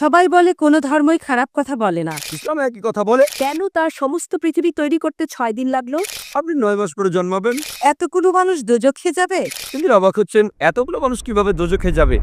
সবাই বলে কোনো ধর্মই খারাপ কথা বলে না, ইসলাম একই কথা বলে। কেন তার সমস্ত পৃথিবী তৈরি করতে 6 দিন লাগলো? আপনি 9 মাস পরে জন্মাবেন, এতগুলো মানুষ দোজখে যাবে? কিন্তু অবাক হচ্ছেন এতগুলো মানুষ কিভাবে দোজখে যাবে।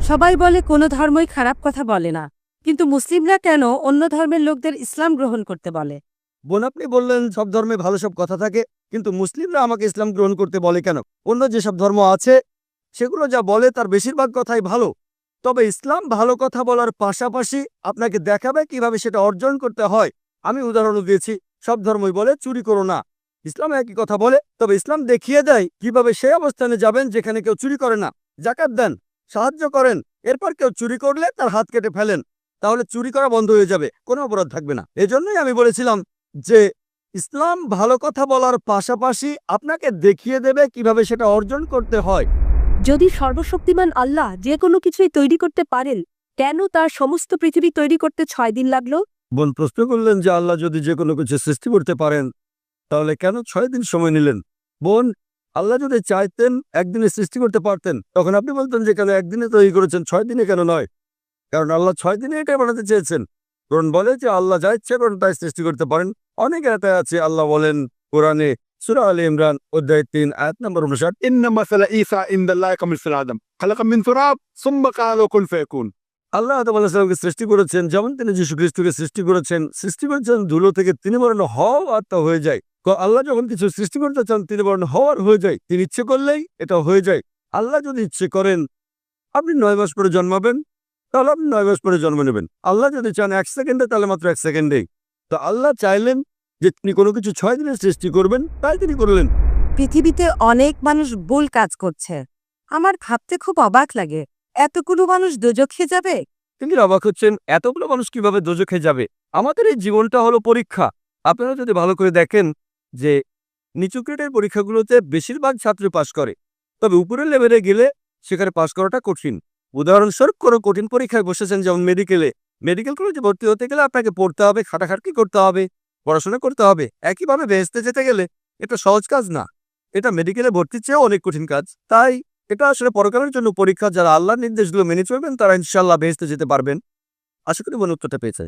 সবাই বলে কোনো ধর্মই খারাপ কথা বলে না, কিন্তু মুসলিমরা কেন অন্য ধর্মের লোকদের ইসলাম গ্রহণ করতে বলে? বোন, আপনি বললেন সব ধর্মে ভালো সব কথা থাকে, কিন্তু মুসলিমরা আমাকে ইসলাম গ্রহণ করতে বলে কেন? অন্য যেসব ধর্ম আছে সেগুলো যা বলে তার বেশিরভাগ কথাই ভালো, তবে ইসলাম ভালো কথা বলার পাশাপাশি আপনাকে দেখাবে কিভাবে সেটা অর্জন করতে হয়। আমি উদাহরণ দিয়েছি, সব ধর্মই বলে চুরি করো না, ইসলাম একই কথা বলে, তবে ইসলাম দেখিয়ে দেয় কিভাবে সেই অবস্থানে যাবেন যেখানে কেউ চুরি করে না। জাকাত দেন, সাহায্য করেন, এরপর কেউ চুরি করলে তার হাত কেটে ফেলেন, তাহলে চুরি করা বন্ধ হয়ে যাবে, কোনো অপরাধ থাকবে না। এজন্যই আমি বলেছিলাম যে ইসলাম ভালো কথা বলার পাশাপাশি আপনাকে দেখিয়ে দেবে কিভাবে সেটা অর্জন করতে হয়। যদি সর্বশক্তিমান আল্লাহ যে কোনো কিছুই তৈরি করতে পারেন, কেন তার সমস্ত পৃথিবী তৈরি করতে 6 দিন লাগলো? বোন প্রশ্ন করলেন যে আল্লাহ যদি যে কোনো কিছু সৃষ্টি করতে পারেন তাহলে কেন 6 দিন সময় নিলেন? বোন, আল্লাহ যদি চাইতেন একদিনে সৃষ্টি করতে পারতেন, তখন আপনি বলতেন যে কেন একদিনে তৈরি করেছেন, 6 দিনে কেন নয়? কারণ আল্লাহ 6 দিনে এটাই বানাতে চেয়েছেন। কোরআন বলে যে আল্লাহ যা ইচ্ছে করেন তাই সৃষ্টি করতে পারেন। অনেক আয়াতে আছে, আল্লাহ বলেন কোরআনে সূরা আলে ইমরান অধ্যায় 3 আয়াত নম্বর 59, إن مثل عيسى عند الله كمثل آدم خلق من تراب ثم قال له كن فيكون। আল্লাহ আদম আলাইহিস সালামকে সৃষ্টি করেছেন যেমন তিনি যীশু খ্রিস্টকে সৃষ্টি করেছেন ধুলো থেকে, তিনি বলেন হও আর তা হয়ে যায়। আল্লাহ যখন কিছু সৃষ্টি করতে চান তিনি বলেন হওয়ার হয়ে যায়, তিনি ইচ্ছে করলেই এটা হয়ে যায়। আল্লাহ যদি ইচ্ছে করেন আপনি 9 মাস পরে জন্মাবেন, তাহলে আপনি 9 মাস পরে জন্ম নেবেন। আল্লাহ যদি চান 1 সেকেন্ডে, তাহলে মাত্র 1 সেকেন্ডেই। তো আল্লাহ চাইলেন যে তিনি কোনো কিছু 6 দিনে সৃষ্টি করবেন, তাই তিনি করলেন। পৃথিবীতে অনেক মানুষ ভুল কাজ করছে, আমার ভাবতে খুব অবাক লাগে, এতগুলো মানুষ দোজখে যাবে? তিনি অবাক হচ্ছেন এতগুলো মানুষ কিভাবে দোজখে যাবে। আমাদের এই জীবনটা হলো পরীক্ষা। আপনারা যদি ভালো করে দেখেন যে নিচু গ্রেডের পরীক্ষাগুলোতে বেশিরভাগ ছাত্র পাশ করে, তবে উপরের লেভেলে গেলে সেখানে পাশ করাটা কঠিন। উদাহরণস্বরূপ কোনো কঠিন পরীক্ষায় বসেছেন, যেমন মেডিকেল কলেজে ভর্তি হতে গেলে আপনাকে পড়তে হবে, খাটাখাটনি করতে হবে, পড়াশোনা করতে হবে। একইভাবে বেহেশতে যেতে গেলে এটা সহজ কাজ না, এটা মেডিকেলে ভর্তির চেয়েও অনেক কঠিন কাজ। তাই এটা আসলে পরকালের জন্য পরীক্ষা। যারা আল্লাহর নির্দেশগুলো মেনে চলবেন তারা ইনশাআল্লাহ বেহেশতে যেতে পারবেন। আশা করি বোন উত্তরটা পেয়েছে।